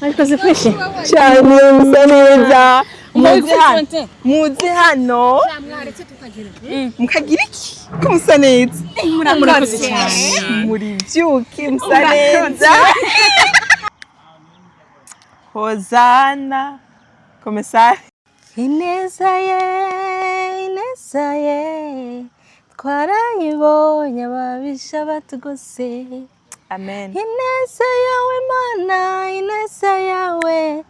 ariko zifashe cyane musa neza muzi hano mukagira iki ko musa neza murakoze cyane muri byuki musa neza Hozana começar ineza ye twarayibonye ababisha batugose amen ineza yawe mana ineza yawe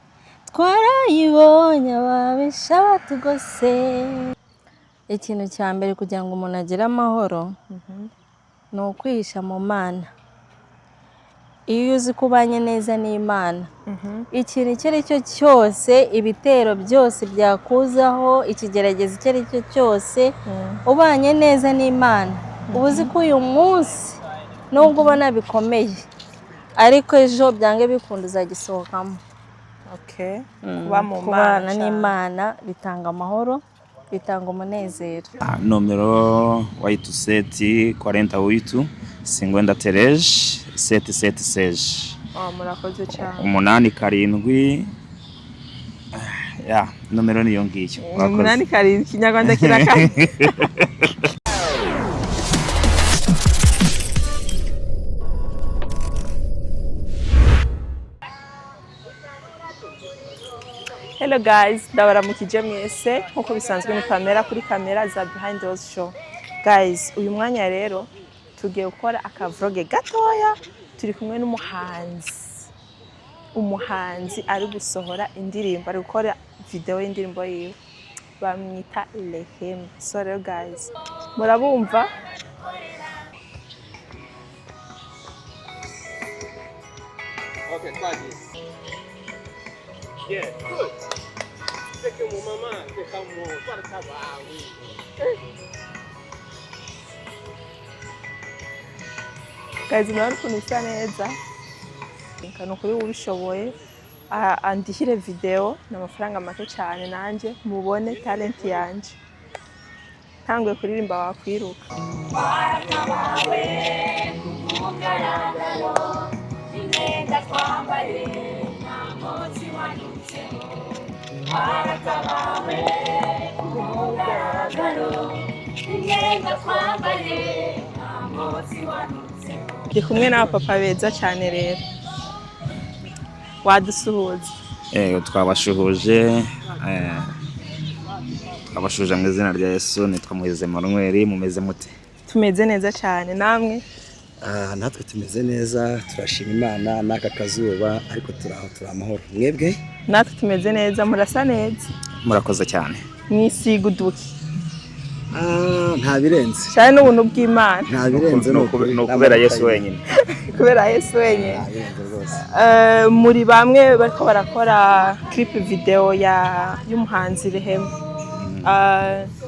twarayibonye ababisha batugose ikintu cya mbere kugira ngo umuntu agire amahoro ni ukwihisha mu Mana. Iyo uzi kubanye neza n'Imana ikintu icyo ari cyo cyose ibitero byose byakuzaho ikigerageza icyo ari cyo cyose ubanye neza n'Imana uba uzi ko uyu munsi nubwo ubona bikomeye ariko ejo byange bikunda uzagisohokamo. Kubana n'Imana bitanga amahoro bitanga umunezero. Nomero wa 8748 53 776 murakoze cyane 8 ya nomero niyo ngiyo 8 Kinyarwanda kirakana. Hello guys, ndabaramukije mwese nkuko bisanzwe ni Pamela kuri kamera za Behind Those Show. Guys, uyu mwanya rero tugiye gukora akavloge gatoya turi kumwe umuhanzi ari gusohora indirimbo ari gukora video y'indirimbo yiwe bamwita Rehema. So rero guys, murabumva Okay, quiet. Yeah, good. Take your mama, take your mama, para acabar. Guys, murabona ukuntu usa neza nkano kuri ubishoboye andishyire video n'amafaranga make cyane nanjye mubone talent yanje tanguye kuririmba wakwiruka. Ndi kumwe n'abapapa beza cyane rero wadusuhuza. Twabashuhuje mu izina rya Yesu nitwa Muhize Emmanuel. Mumeze mute? Tumeze neza cyane namwe? Natwe tumeze neza turashima Imana n'aka kazuba ariko turaho amahoro. Mwebwe? Natwe tumeze neza murasa neza. Murakoze cyane. Mwisiga uduki nta birenze cyane n'ubuntu bw'Imana. Nta birenze no kubera Yesu wenyine. Kubera Yesu wenyine. Muri bamwe bariko barakora clip video y'umuhanzi Rehema.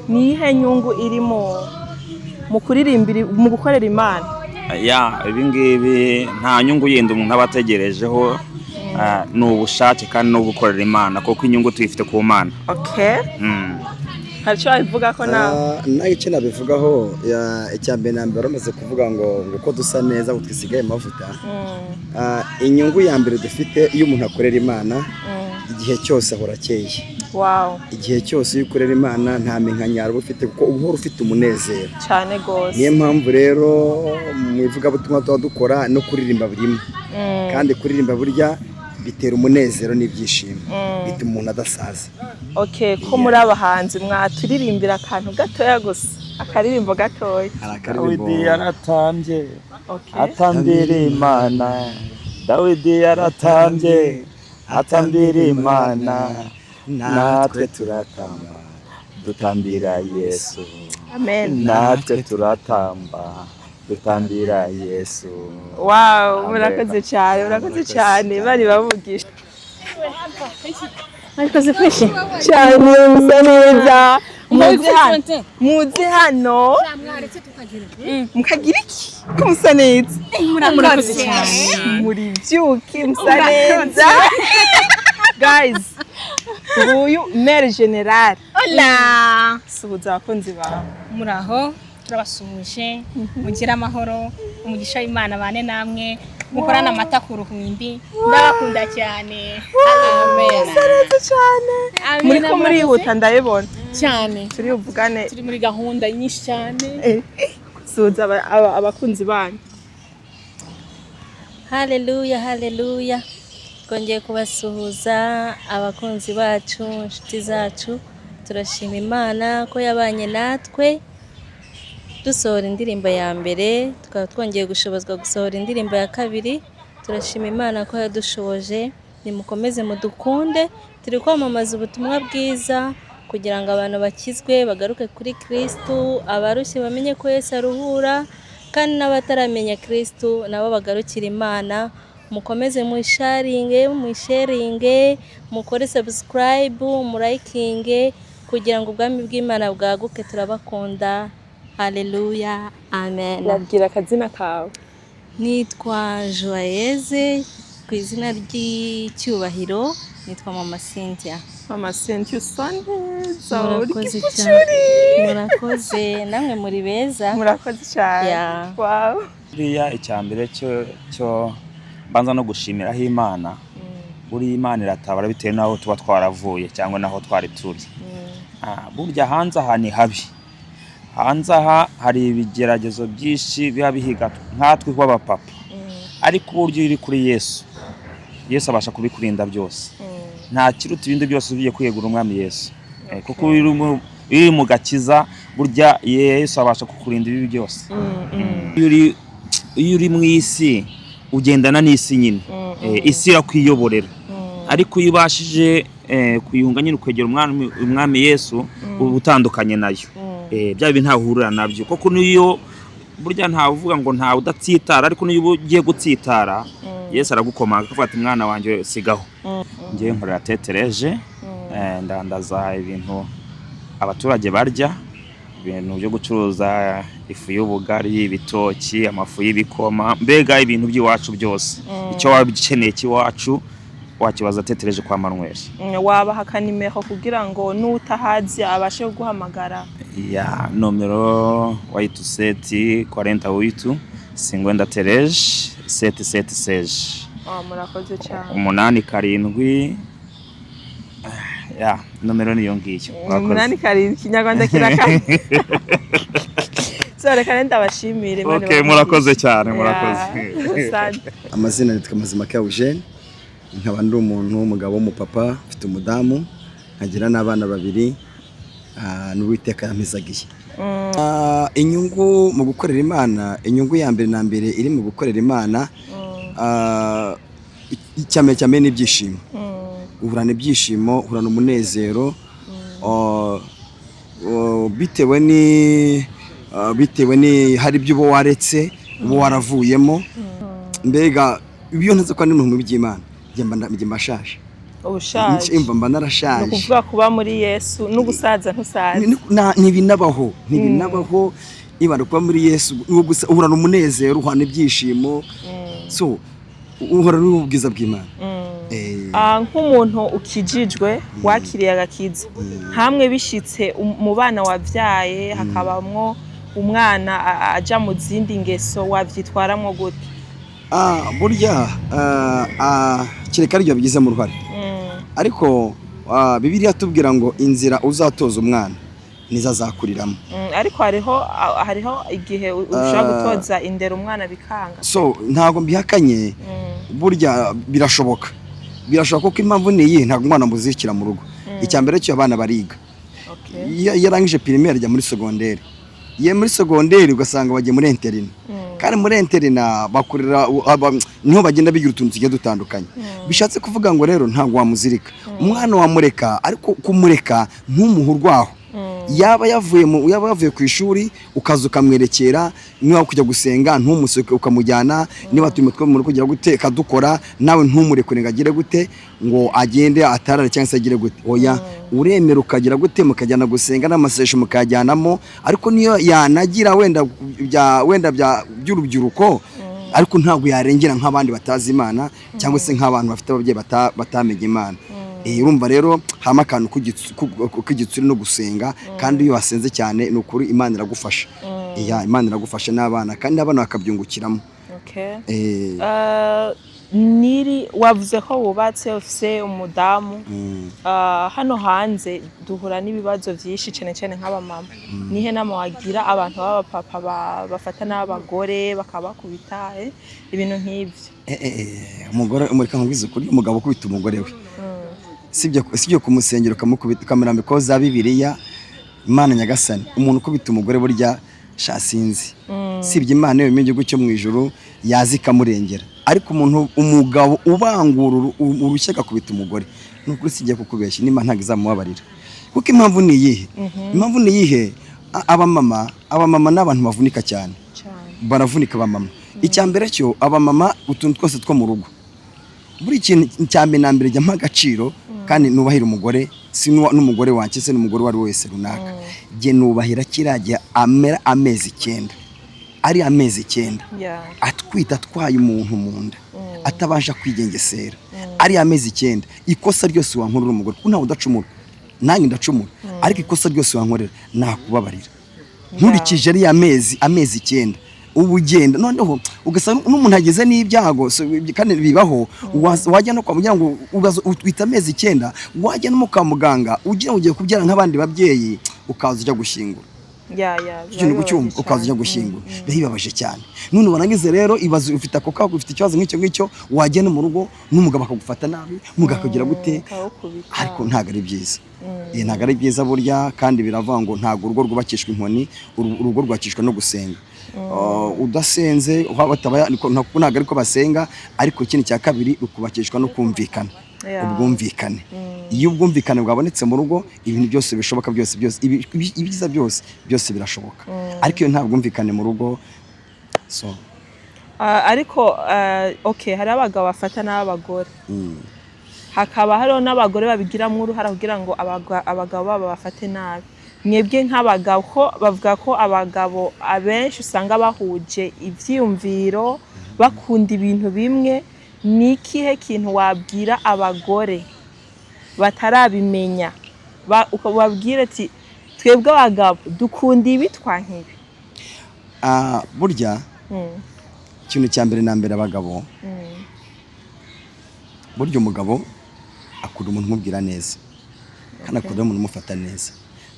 Ni ihe nyungu irimo mu kuririmbira mu gukorera Imana? Ibingibi nta nyungu yindi umuntu abategerejeho ni ubushake kandi no gukorera Imana kuko inyungu tuyifite ku Mana. Haricyo abivuga ko nawe icyo nabivugaho icyambere nambere bamaze kuvuga ngo uko dusa neza ngo twisigaye amavuta. Inyungu ya mbere dufite iyo umuntu akorera Imana igihe cyose ahora akeye. Igihe cyose iyo ukorera Imana nta minkanyaro ufite kuko uhora ufite umunezero cyane gose. Niyo mpamvu rero mu ivugabutumwa tuba dukora no kuririmba burimo kandi kuririmba burya bitera umunezero n'ibyishimo bituma umuntu adasaza. Ko muri abahanzi mwaturirimbira akantu gatoya gusa akaririmbo gatoya. Dawidi yaratambye atambira Imana. Dawidi yaratambye atambira Imana. Natwe turatamba dutambira Yesu. Amen. Natwe turatamba dutambira Yesu. Murakoze cyane bari bavugisha. Ariko zifashe cyane musa neza muzi hano mukagira iki ko musa neza murakoze cyane muri byuki musa neza. Guys, uyu Mère General. Hola. Suhuza abakunzi bawe. Muraho turabasuhuje mugira amahoro umugisha w'Imana bane namwe mukorana amata ku ruhimbi ndabakunda cyane amen neza cyane muri ko muri yihuta ndabibona cyane turi buvugane turi muri gahunda nyinshi cyane suza abakunzi banyu. Haleluya, haleluya. Twongeye kubasuhuza abakunzi bacu, inshuti zacu. Turashima Imana ko yabanye natwe dusohora indirimbo ya mbere, tukaba twongeye gushobozwa gusohora indirimbo ya kabiri. Turashima Imana ko yadushoboje. Nimukomeze mudukunde, turi kwamamaza ubutumwa bwiza kugira ngo abantu bakizwe bagaruke kuri Kristo, abarushye bamenye ko Yesu aruhura, kandi n'abataramenya Kristo nabo bagarukira Imana. Mukomeze musharinge, mukore subscribe, murayikinge kugira ngo ubwami bw'Imana bwaguke. Turabakunda. Haleluya, amen. Wabwira akazina kawe? Nitwa Joyeuse, ku izina ry'icyubahiro nitwa Mama Cynthia. Mama Cynthia Sunday. Murakoze cyane. Murakoze, namwe muri beza. Murakoze cyane. Wow. Buriya icyambere cyo banza no gushimiraho Imana. Buri Imana iratabara bitewe naho tuba twaravuye cyangwa naho twari turi. Burya hanze aha ni habi. Hanze aha hari ibigeragezo byinshi biba bihiga nkatwe kw'abapapa. Ariko uburyo uri kuri Yesu abasha kubikurinda byose. Nta kiruta ibindi byose ugiye kwiyegura umwami Yesu. Kuko iri mu gakiza burya Yesu abasha kukurinda ibi byose. Iyo uri mu isi ugendana n'isi nyine. Isi irakwiyoborera. Ariko iyo ubashije kuyunga nyine kwegera umwami Yesu ubutandukanye nayo. Bya bintu ntahurira nabyo. Kuko niyo burya ntavuga ngo nta udatsitara, ariko niyo ugiye gutsitara Yesu aragukomanga akavuga ati mwana wanjye sigaho. Ngiye nkorera tetereje ndandaza ibintu abaturage barya, ibintu byo gucuruza ifu y'ubugari, ibitoki, amafu y'ibikoma, mbega ibintu by'iwacu byose. Icyo wabikeneye cy'iwacu wakibaza tetereje kwa Manuel. Wabaha kanimero kugira ngo nutahazi abashe guhamagara? Ya nomero waitu 748 53 776. Murakoze cyane. 87 ya nomero niyo ngiyo. 87 Kinyarwanda kirakanye. Sore kandi abashimire bane. Okay, murakoze cyane, murakoze. Amazina nitwa Mazimaka Eugene. Nkaba ndi umuntu w'umugabo w'umupapa, mfite umudamu, nkagira n'abana babiri, n'Uwiteka yampizagiye. Inyungu mu gukorera Imana, inyungu ya mbere na mbere iri mu gukorera Imana, icyame n'ibyishimo. Uhorana ibyishimo, uhorana umunezero, bitewe ni hari ibyo uba waretse, uba waravuyemo. Mbega ibyo ntaze ko ari mu by'Imana. Njye mbashaje. Ubushaje. Mba narashaje. No kuvuga kuba muri Yesu no gusaza ntusaza. Ntibinabaho ibara kuba muri Yesu uhorana umunezero, uhorana ibyishimo. So uhorana ubwiza bw'Imana. Nk'umuntu ukijijwe wakiriye agakiza, hamwe bishitse mu bana wavyaye hakabamwo umwana aja mu zindi ngeso, wavyitwaramwo gute? Burya kireka ryo bigize mu ruhare. Ariko Bibiliya tubwira ngo inzira uzatoza umwana niza azakuriramo. Ariko hariho igihe ushobora gutoza indera umwana bikanga. So ntago mbihakanye. Burya birashoboka ko impamvu niyi ntago umwana muzikira mu rugo. Icyambere cyo abana bariga. Yarangije primaire ajya muri secondaire. Muri secondaire ugasanga bagiye muri interina. Kandi muri interina bakurira niho bagenda bigira utuntu tugiye dutandukanye. Bishatse kuvuga ngo rero ntago wamuzirika. Umwana wamureka, ariko kumureka ntumuhurwaho. Yaba yavuye ku ishuri ukaza ukamwerekera, niba kujya gusenga ntumusoke ukamujyana, niba turi mutwe mu kugira guteka dukora nawe ntumurekure ngagire gute ngo agende atarare cyangwa se agire gute. Oya, uremera ukagira gute mukajyana gusenga n'amasesho mukajyanamo, ariko niyo yanagira wenda bya by'urubyiruko, ariko ntabwo yarengera nk'abandi batazi Imana cyangwa se nk'abantu bafite ababyeyi batamenye Imana. Urumva rero hama akantu k'igitsuri no gusenga, kandi iyo wasenze cyane n'ukuri Imana iragufasha. Imana iragufasha n'abana, kandi abana bakabyungukiramo. Okay. Eh, Niri wavuze ko wubatse ufise umudamu hano hanze duhura n'ibibazo byinshi cyane cyane nk'abamama nihe nama wagira abantu b'abapapa bafata n'abagore bakabakubita ibintu nk'ibyo umugore umurika nkubwiza ukuri umugabo kubita umugore we sibyo kumusengera ukamukubita ukamirambiko za Bibiliya Imana nyagasani umuntu kubita umugore burya shasinzi sibye Imana yo mu gihugu cyo mu ijuru yazi kamurengera ariko umuntu umugabo ubangura urushye akakubita umugore nukuri sijye kukubeshya n'Imana ntago izamubabarira kuko impamvu ni iyihe abamama n'abantu bavunika cyane baravunika abamama icyambere cyo abamama utuntu twose two mu rugo buri kintu cyambe nambere jya mpagaciro kandi nubahira umugore si n'umugore wanjye se n'umugore wari wese runaka je nubahira kirajya amera amezi 9 ari amezi 9 atwita twaye umuntu munda atabasha kwigengesera ari amezi 9 ikosa ryose wankorera umugore kuko ntawe udacumura nange ndacumura ariko ikosa ryose wankorera nakubabarira nkurikije ari amezi 9 ubugenda noneho ugasanga n'umuntu ageze n'ibyago kandi bibaho wajya no kwa mujyango utwita amezi 9 wajya no kwa muganga ugiye kubyara nk'abandi babyeyi ukaza ujya gushingura ikintu gucyumva ukaza ujya gushingura bibabaje cyane none barangize rero ibazo ufite ako kako ufite ikibazo nk'icyo wajya no mu rugo n'umugabo akagufata nabi mugakagira gute ariko ntago ari byiza ntago ari byiza burya kandi biravuga ngo ntago urugo rwubakishwa inkoni urugo rwakishwa no gusenga udasenze ntago ariko basenga ariko ikindi cya kabiri rukubakishwa no kumvikana ubwumvikane iyo ubwumvikane bwabonetse mu rugo ibintu byose bishoboka byose ibyiza byose birashoboka ariko iyo nta bwumvikane mu rugo ariko okay hari abagabo bafata n'abagore hakaba hariho n'abagore babigiramo uruhara kugira ngo abagabo babo bafate nabi mwebwe nk'abagabo ko bavuga ko abagabo abenshi usanga bahuje ivyiyumviro bakunda ibintu bimwe nikihe kintu wabwira abagore batarabimenya ukababwira ati twebwe abagabo dukunda ibi twankibi burya ikintu cya mbere na mbere abagabo burya umugabo akunda umuntu umubwira neza kandi akunda umuntu umufata neza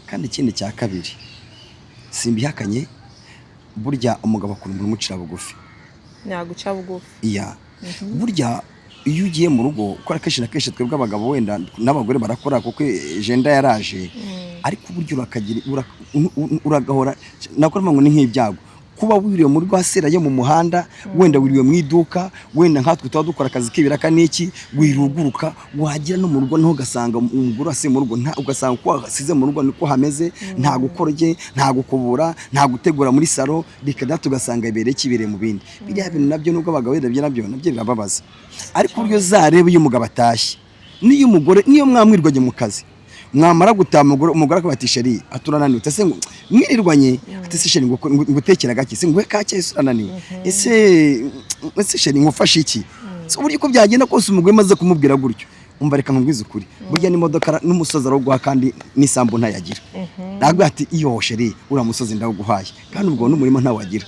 kandi ikindi cya kabiri simbihakanye burya umugabo akunda umuntu umucira bugufi nyaguca bugufi burya iyo ugiye mu rugo ukora kenshi na kenshi twebwe abagabo wenda n'abagore barakora kuko agenda yaraje ariko buryo uragahora nakora ngo ni nk'ibyago kuba wiriwe muri rwasera yo mu muhanda wenda wiriwe mu iduka wenda nkatwe tuba dukora akazi k'ibiraka n'iki wiruguruka wagira no mu rugo naho gasanga umugore ase mu rugo ugasanga ko asize mu rugo niko hameze nta gukorye nta gukubura nta gutegura muri salo bikada tugasanga ibereye kibere mu bindi biriya bintu nabyo nubwo abagabo nabyo birababaza ariko buryo zarebe iyo umugabo atashye niyo umugore niyo mwamwirwaje mu kazi mwamara gutaha umugore akabatisheri aturananiwe ese mwirirwanye ati sheri ngutekera gake se ngwe kake surananiwe ese sheri ngufashe iki so buryo ko byagenda kose umugore maze kumubwira gutyo umva reka nkubwize ukuri burya n'imodoka n'umusozi aroguha kandi n'isambu ntayagira ntabwo ati iyo sheri ura musozi ndaguhaye kandi ubwo n'umurimo ntawagira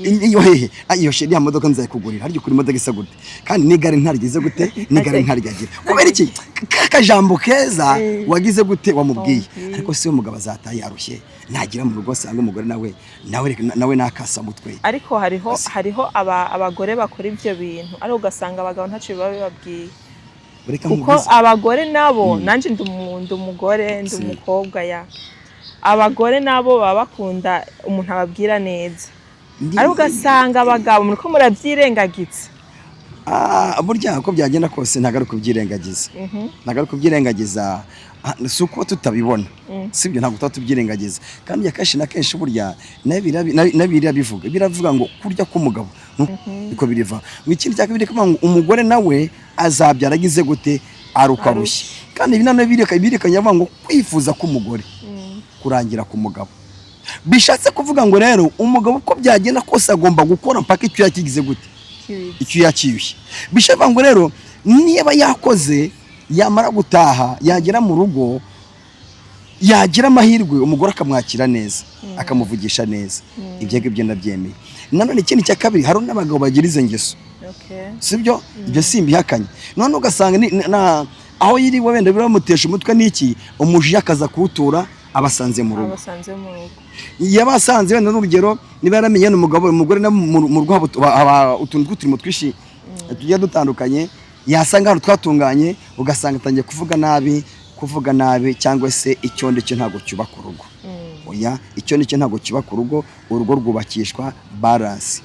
iyo hehe iyo sheri ya modoka nzayikugurira haryo kuri modoka isa gute kandi n'igare ntarigeze gute n'igare ntarigagera kubera iki kakajambo keza wagize gute wamubwiye ariko si umugabo azataye yarushye nagira mu rugo asanga umugore nawe nakasa mutwe ariko hariho abagore bakora ibyo bintu ari ugasanga abagabo ntaco babibabwiye kuko abagore nabo nanje ndi umugore ndi umukobwa abagore nabo baba bakunda umuntu ababwira neza ari ugasanga abagabo muriko muravyirengagiza burya ko byagenda kose ntagaruka kubyirengagiza suko tutabibona sibyo ntabwo tutabyirengagiza kandi yakeshi na kenshi burya nabira biravuga ngo kurya k'umugabo niko biriva ngo ikindi cyakabiri kuvuga ngo umugore nawe azabyara agize gute arukarushye kandi birekanye avuga ngo kwifuza k'umugore kurangira ku mugabo bishatse kuvuga ngo rero umugabo uko byagenda kose agomba gukora mpaka icyo yakigize gute icyo yakiyushye bishaka ngo rero niba yakoze yamara gutaha yagera mu rugo yagira amahirwe umugore akamwakira neza akamuvugisha neza ibyo ngibyo ndabyemeye nanone ikindi cya kabiri hari n'abagabo bagira izo ngeso sibyo ibyo simbihakanye none ugasanga aho yiriwe wenda biramutesha umutwe n'iki umujiya akaza kuwutura abasanze mu rugo yabasanze wenda n'urugero niba yaramenye n'umugabo umugore mu rugo utuntu tw'uturimo twishi tugiye dutandukanye yasanga hano twatunganye ugasanga atangiye kuvuga nabi cyangwa se icyondo cyo ntago cyubaka urugo oya icyondo cyo ntago cyubaka urugo rwubakishwa balance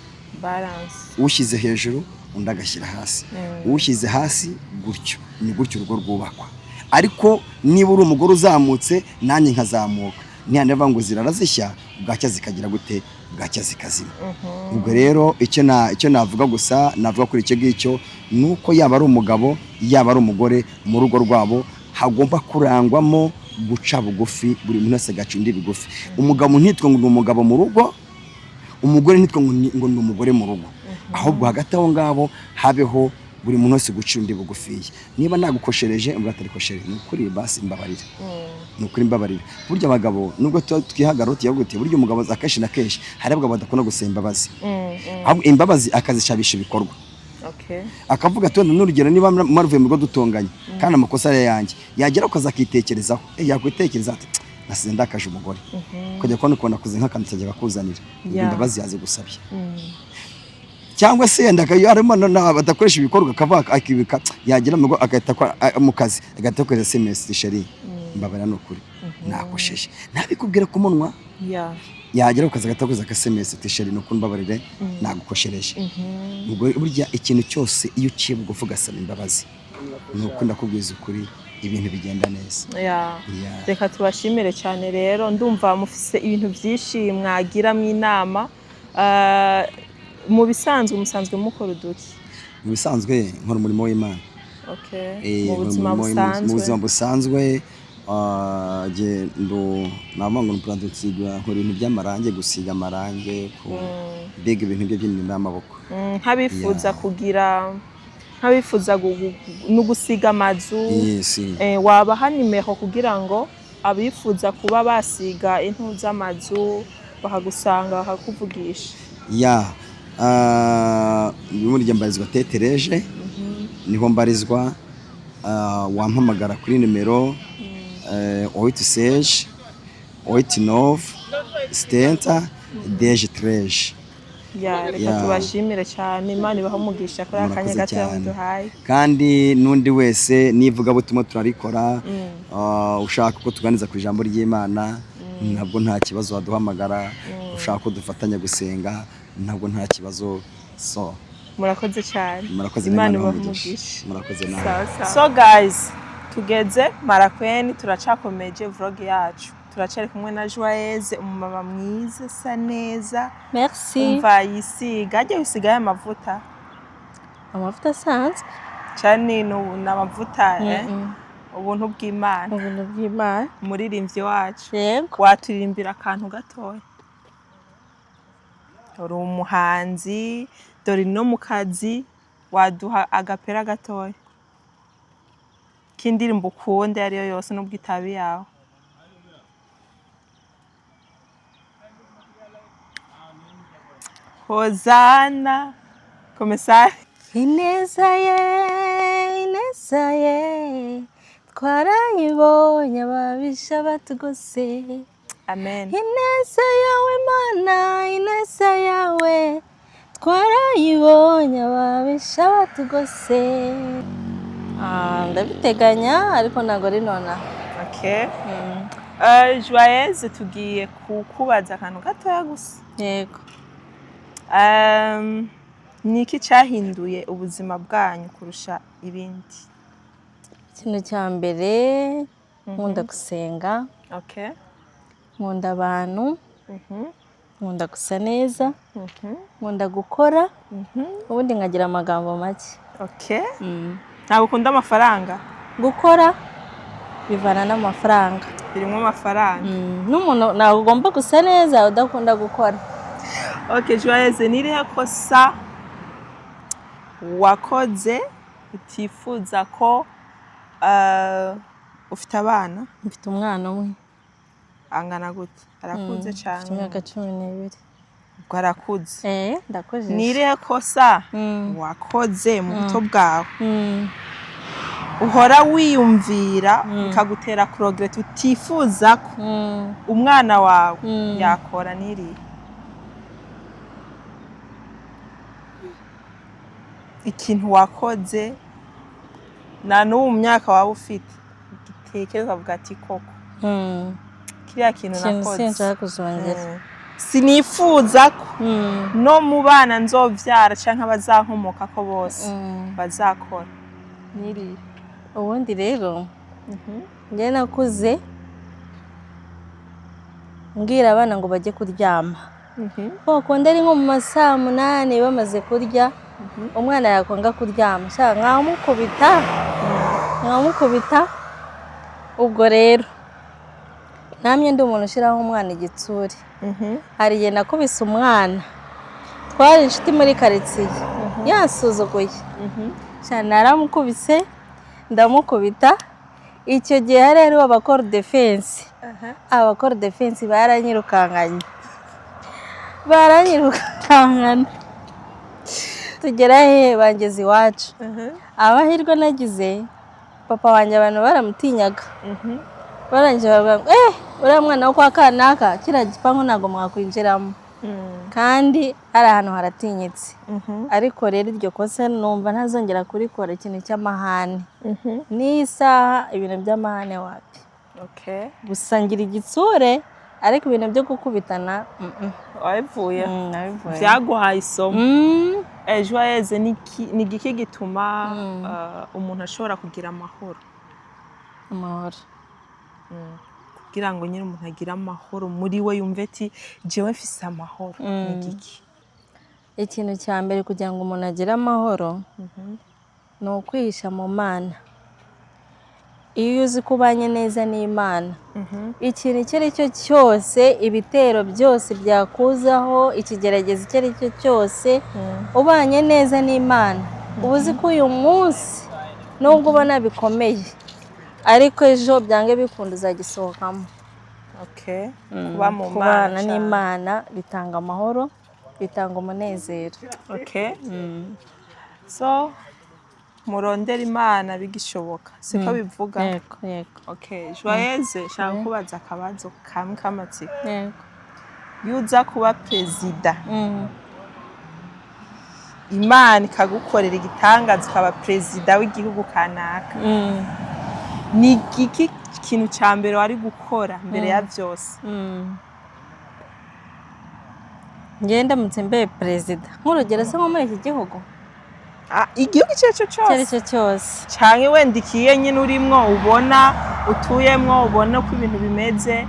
ushyize hejuru undi agashyira hasi ushyize hasi gutyo ni gutyo urugo rwubakwa ariko niba uri umugore uzamutse nanjye nkazamuka ntiyaneva ngo zirarazishya bwacya zikagira gute bwacya zikazima ubwo rero icyo navuga gusa navuga kuri icyo ngicyo nuko yaba ari umugabo yaba ari umugore mu rugo rwabo hagomba kurangwamo guca bugufi buri muntu wese agaca undi bigufi umugabo ntitwe ngo ni umugabo mu rugo umugore ntitwe ngo ni umugore mu rugo ahubwo hagati aho ngabo habeho buri muntu wese guca undi bugufiya niba nagukoshereje mbwa atarikoshereje ni ukuri basi mbabarira ni ukuri mbabarira burya abagabo nubwo twihagara utiyaguti burya umugabo akenshi na kenshi hari abagabo badakunda gusaba imbabazi ahubwo imbabazi akazishabisha ibikorwa akavuga ati n'urugero niba maruvuye mu rugo dutonganye kandi amakosa ari yanjye yagera ukaza akitekerezaho yakwitekereza ati nasize ndakaje umugore kujya kubona kuze nk'akantu cyajya kuzanira imbabazi yaze gusabye cyangwa se yenda harimo badakoresha ibikorwa akavuga akibika yagira mu rugo agahita mu kazi agahita akoresha SMS sheri mbabara no kuri nakosheje nabikubwira ku munwa yagera ukaza agatakoza ka SMS sheri no kumbabarire nagukoshereje ubwo burya ikintu cyose iyo uciye bugufi ugasaba imbabazi nuko ndakubwiza ukuri ibintu bigenda neza reka tubashimire cyane rero ndumva mufise ibintu byinshi mwagira mu inama mu bisanzwe musanzwe mukora uduki mu bisanzwe nkora umurimo w'Imana mu buzima busanzwe namango n'upurandutsiga nkora ibintu by'amarange gusiga amarange ku bega ibintu by'imirimo y'amaboko nk'abifuza kugira nk'abifuza no gusiga amazu wabaha nimero kugira ngo abifuza kuba basiga intu z'amazu bakagusanga bakakuvugisha muri mbarizwa tetereje niho mbarizwa wampamagara kuri nimero 86 89 70 13 reka tubashimire cyane Imana ibaha umugisha kuri akanya gato yamuduhaye kandi n'undi wese nivuga butumwa turarikora ushaka ko tuganiza ku ijambo ry'Imana ntabwo nta kibazo waduhamagara ushaka ko dufatanya gusenga ntabwo nta kibazo murakoze cyane Imana ibaha umugisha murakoze nawe so guys tugeze Marakweni turacakomeje vlog yacu turacari kumwe na Joyeuse umumama mwiza sa neza merci umva yisiga ajye wisigaye amavuta asanzwe cyane n'amavuta ubuntu bw'Imana umuririmbyi wacu waturirimbira akantu gatoya uri umuhanzi dore no mu kazi waduha agapera gatoya k'indirimbo ukunda ariyo yose n'ubwo itabi yawe Hozana komesari ineza ye twarayibonye ababisha batugose amen ineza yawe Mana ineza yawe twarayibonye ababisha batugose ndabiteganya ariko ntago ari nona Joyeuse tugiye kukubaza akantu gatoya gusa yego niki cyahinduye ubuzima bwanyu kurusha ibindi ikintu cya mbere nkunda gusenga nkunda abantu nkunda gusa neza nkunda gukora ubundi nkagira amagambo make ntabwo ukunda amafaranga gukora bivana n'amafaranga birimo amafaranga n'umuntu ntabwo ugomba gusa neza udakunda gukora Joyeuse nirihe kosa wakoze utifuza ko ufite abana mfite umwana umwe angana gute arakuze cyane imyaka 12 Gwarakuze. ndakojeje. Nirihe kosa wakoze mu buto bwawe uhora wiyumvira bikagutera progress utifuza ko umwana wawe yakora nirihe? Ikintu wakoze na n'ubu mu myaka waba ufite gitekereza avuga ati koko kiriya kintu nakoze sinshaka kuzongera. sinifuza ko no mu bana nzovyara canke abazankomoka ko bose bazakora nirihe? Ubundi rero njye nakuze mbwira abana ngo bajye kuryama. Koko ndari nko mu masaa 8 bamaze kurya, umwana yakwanga kuryama shaka nkamukubita. Ubwo rero namye ndi umuntu ushiraho umwana igitsuri. Hari igihe nakubise umwana, twari inshuti muri karitsiye, yasuzuguye cyane, naramukubise ndamukubita. Icyo gihe hari hariho abakora defense, baranyirukanganye tugera he bangeze iwacu. Abahirwa nagize papa wanjye abantu baramutinyaga, barangije bavuga uriya mwana wo kwa kanaka kiriya gipangu ntabwo mwakwinjiramo, kandi ari ahantu haratinyitse. Ariko rero iryo kosa numva ntazongera kurikora, ikintu cy'amahane. N'isaha ibintu by'amahane wapi. Gusangira igitsure, ariko ibintu byo gukubitana wabivuye byaguhaye isomo. Ejo heze ni igiki gituma umuntu ashobora kugira amahoro? Kugira ngo nyine umuntu agire amahoro muri we yumve ati jewe mfise amahoro ni igiki? Ikintu cya mbere kugira ngo umuntu agire amahoro ni ukwihisha mu Mana. Iyo uzi kubanye neza n'Imana, ikintu icyo ari cyo cyose, ibitero byose byakuzaho, ikigerageza icyo ari cyo cyose, ubanye neza n'Imana, uba uzi ko uyu munsi nubwo ubona bikomeye, ariko ejo byange bikunda uzagisohokamo. Kubana n'Imana bitanga amahoro, bitanga umunezero. So murondera Imana bigishoboka, siko bivuga? Yego. Joyeuse shaka kubaza akabazo kamwe k'amatsiko. Iyo uza kuba perezida, Imana ikagukorera igitangaza ukaba perezida w'igihugu kanaka, ni igiki kintu cya mbere wari gukora mbere ya byose? Ngenda mutse mbe perezida nk'urugero se nko muri iki gihugu, igihugu icyo cyose cyane wenda ikiye nyine urimwo ubona utuyemwo, ubona ko ibintu bimeze,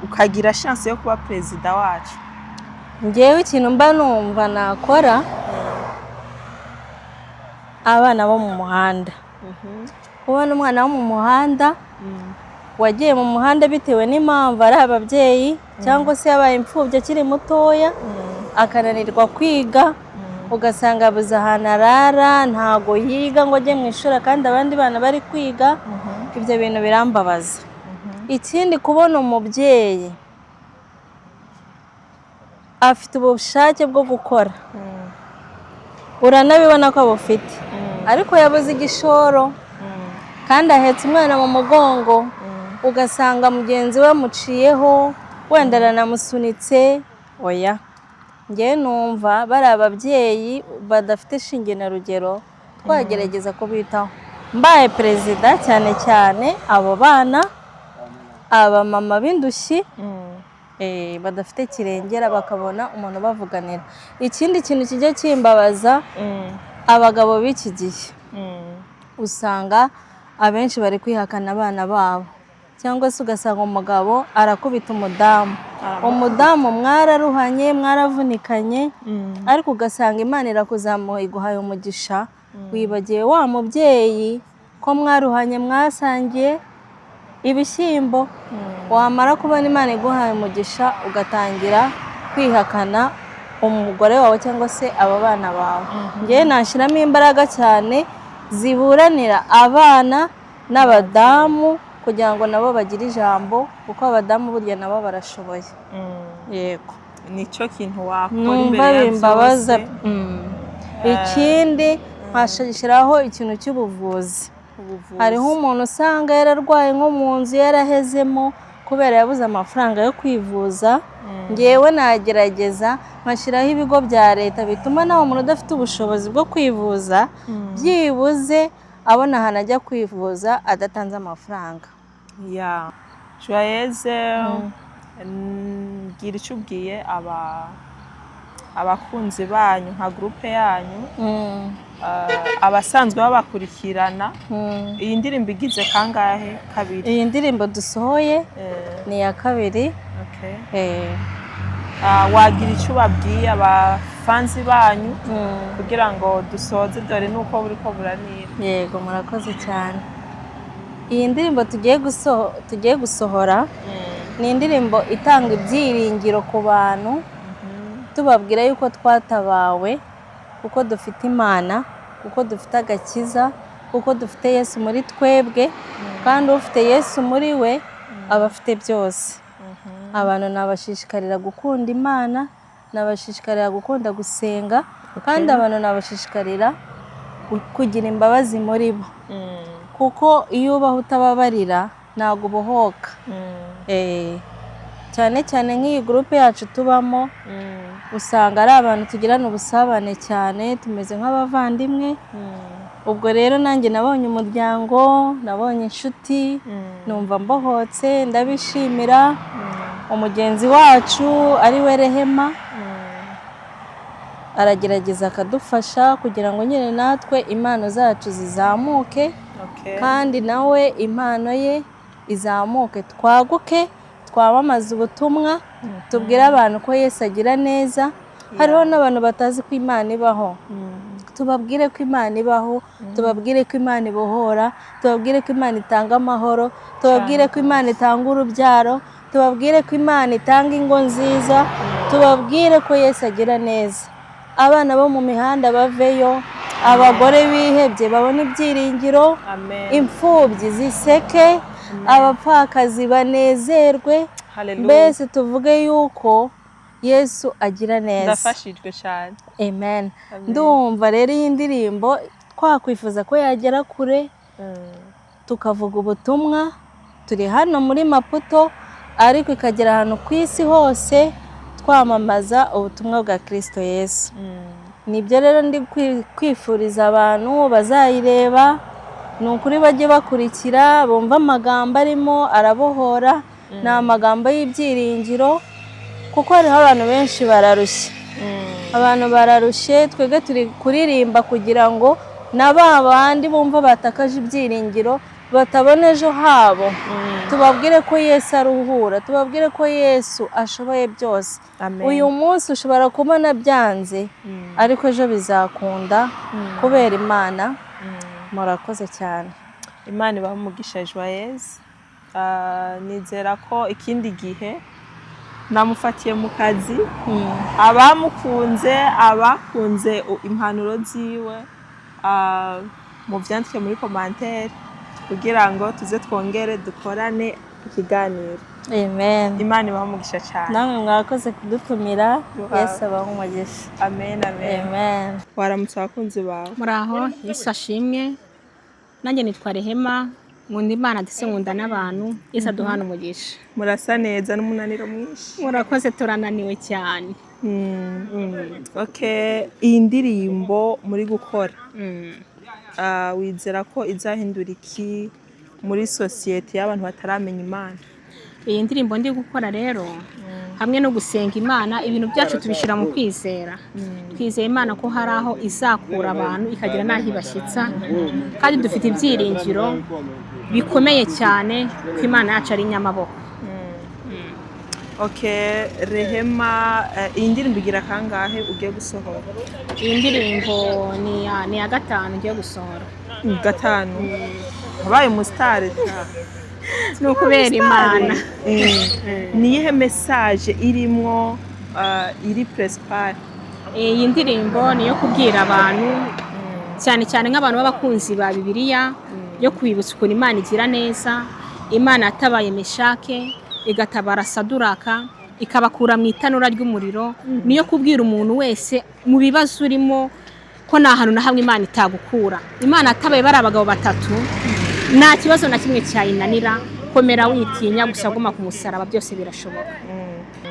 ukagira chance yo kuba perezida wacu. Ngewe ikintu mba numva nakora, abana bo mu muhanda. Ubona umwana wo mu muhanda wagiye mu muhanda bitewe n'impamvu, ari ababyeyi cyangwa se yabaye imfubyi akiri mutoya akananirwa kwiga, ugasanga abuze ahantu arara, ntago yiga ngo ajye mu ishuri kandi abandi bana bari kwiga. Ibyo bintu birambabaza. Ikindi kubona umubyeyi afite ubushake bwo gukora, uranabibona ko abufite, ariko yabuze igishoro kandi ahetse umwana mu mugongo, ugasanga mugenzi we amuciyeho, wenda aranamusunitse. Oya, ngewe numva bari ababyeyi badafite shinge na rugero, twagerageza kubitaho. Mbaye perezida cyane cyane abo bana, aba mama b'indushyi badafite kirengera, bakabona umuntu bavuganira. Ikindi kintu kijya kimbabaza, abagabo b'iki gihe usanga abenshi bari kwihakana abana babo, cyangwa se ugasanga umugabo arakubita umudamu mwararuhanye, mwaravunikanye, ariko ugasanga Imana irakuzamuha iguhaye umugisha, wibagiwe wa mubyeyi ko mwaruhanye, mwasangiye ibishyimbo. Wamara kubona Imana iguhaye umugisha, ugatangira kwihakana umugore wawe cyangwa se aba bana bawe. Ngewe nashyiramo imbaraga cyane ziburanira abana n'abadamu kugira ngo nabo bagire ijambo, kuko abadamu burya nabo barashoboye. Yego. nicyo kintu wakora numva imbere ya bimbabaza. byose. Ikindi nkashyiraho ikintu cy'ubuvuzi. Ubuvuzi. Hariho umuntu usanga yararwaye nko mu nzu yarahezemo kubera yabuze amafaranga yo kwivuza. Ngewe nagerageza nkashyiraho ibigo bya leta bituma nawe umuntu udafite ubushobozi bwo kwivuza byibuze abona ahantu ajya kwivuza adatanze amafaranga. Ya Joyeuse, gira icyo ubwiye abakunzi banyu nka groupe yanyu, abasanzwe babakurikirana. Iyi ndirimbo igize kangahe? Kabiri. Iyi ndirimbo dusohoye ni iya kabiri. Wagira icyo ubabwiye abafanzi banyu kugira ngo dusoze, dore nuko buri ko buranira. Yego, murakoze cyane. Iyi ndirimbo tugiye gusohora ni indirimbo itanga ibyiringiro ku bantu, tubabwira yuko twatabawe, kuko dufite Imana, kuko dufite agakiza, kuko dufite Yesu muri twebwe, kandi ufite Yesu muri we aba afite byose. Abantu nabashishikarira gukunda Imana, nabashishikarira gukunda gusenga, kandi abantu nabashishikarira kugira imbabazi muri bo, kuko iyo ubaho utababarira ntabwo ubohoka. Cyane cyane nk'iyi groupe yacu tubamo, usanga ari abantu tugirana ubusabane cyane, tumeze nk'abavandimwe. Ubwo rero nanjye nabonye umuryango, nabonye inshuti, numva mbohotse, ndabishimira. Umugenzi wacu ari we Rehema aragerageza akadufasha kugira ngo nyine natwe impano zacu zizamuke, kandi nawe impano ye izamuke, twaguke, twamamaze ubutumwa, tubwire abantu ko Yesu agira neza. Hariho n'abantu batazi ko Imana ibaho, tubabwire ko Imana ibaho, tubabwire ko Imana ibohora, tubabwire ko Imana itanga amahoro, tubabwire ko Imana itanga urubyaro, tubabwire ko Imana itanga ingo nziza, tubabwire ko Yesu agira neza. Abana bo mu mihanda baveyo, abagore bihebye babone ibyiringiro, imfubyi ziseke, abapfakazi banezerwe. Mbese tuvuge yuko Yesu agira neza. Ndafashijwe cyane. Amen. Ndumva rero iyi ndirimbo twakwifuza ko yagera kure, tukavuga ubutumwa. Turi hano muri Maputo, ariko ikagera ahantu ku isi hose twamamaza ubutumwa bwa Kristo Yesu. Nibyo rero ndi kwifuriza abantu bazayireba, ni ukuri bajye bakurikira, bumva amagambo arimo arabohora, ni amagambo y'ibyiringiro, kuko hariho abantu benshi bararushye. Abantu bararushye, twebwe turi kuririmba kugira ngo na ba bandi bumva batakaje ibyiringiro batabona ejo habo. Tubabwire ko Yesu aruhura, tubabwire ko Yesu ashoboye byose. Uyu munsi ushobora kubona byanze, ariko ejo bizakunda kubera Imana. Murakoze cyane. Imana ibahe umugisha Joyeuse. Nizera ko ikindi gihe namufatiye mu kazi, abamukunze, abakunze impanuro ziwe, mu byandike muri commentaire kugira ngo tuze twongere dukorane ikiganiro. Amen. Imana ibahe umugisha cyane. Namwe mwakoze kudutumira. Yesu abahe umugisha. Amen, amen. Amen. Waramutse abakunzi bawe. Muraho, Yesu ashimwe. Nanjye nitwa Rehema, nkunda Imana ndetse nkunda n'abantu. Yesu aduhana umugisha. Murasa neza n'umunaniro mwinshi. Murakoze, turananiwe cyane. Okay, iyi ndirimbo muri gukora, wizera ko izahindura iki muri sosiyete y'abantu bataramenya Imana? Iyi ndirimbo ndi gukora rero, hamwe no gusenga Imana, ibintu byacu tubishyira mu kwizera. Twizeye Imana ko hari aho izakura abantu ikagira n'aho ibashyitsa, kandi dufite ibyiringiro bikomeye cyane ko Imana yacu ari inyamaboko. Okay, Rehema, iyi ndirimbo igira kangahe ugiye gusohora? Iyi ndirimbo ni ya gatanu ugiye gusohora. Gatanu? Wabaye umusitari? Ni ukubera Imana. Ni iyihe message irimo iri principal? Iyi ndirimbo ni iyo kubwira abantu, cyane cyane nk'abantu b'abakunzi ba Bibiliya, yo kwibutsa ukuntu Imana igira neza. Imana yatabaye Meshake, igatabara Saduraka, ikabakura mu itanura ry'umuriro, niyo kubwira umuntu wese mu bibazo urimo ko nta hantu na hamwe Imana itagukura. Imana atabaye bari abagabo batatu nta kibazo na kimwe cyayinanira. Komera witinya, gusa guma ku musaraba, byose birashoboka.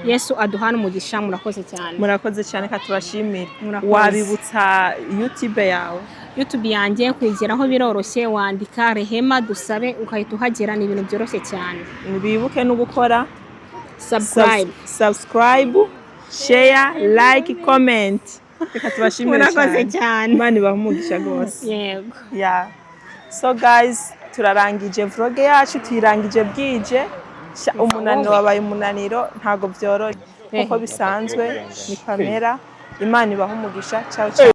Yesu aduhana umugisha. Murakoze cyane. Murakoze cyane, katubashimire. Murakoze. Wabibutsa YouTube yawe? YouTube yanjye kwigeraho biroroshye, wandika Rehema Dusabe ukahita uhagera, ni ibintu byoroshye cyane. Bibuke no gukora subscribe, share, like, comment. Reka tubashimire murakoze cyane. Imana ibahe umugisha rwose. Yego. Yeah. So guys, turarangije vlog yacu, tuyirangije bwije. Umunaniro wabaye umunaniro, ntago byoroshye kuko bisanzwe. Ni Pamela. Imana ibahe umugisha. Ciao ciao.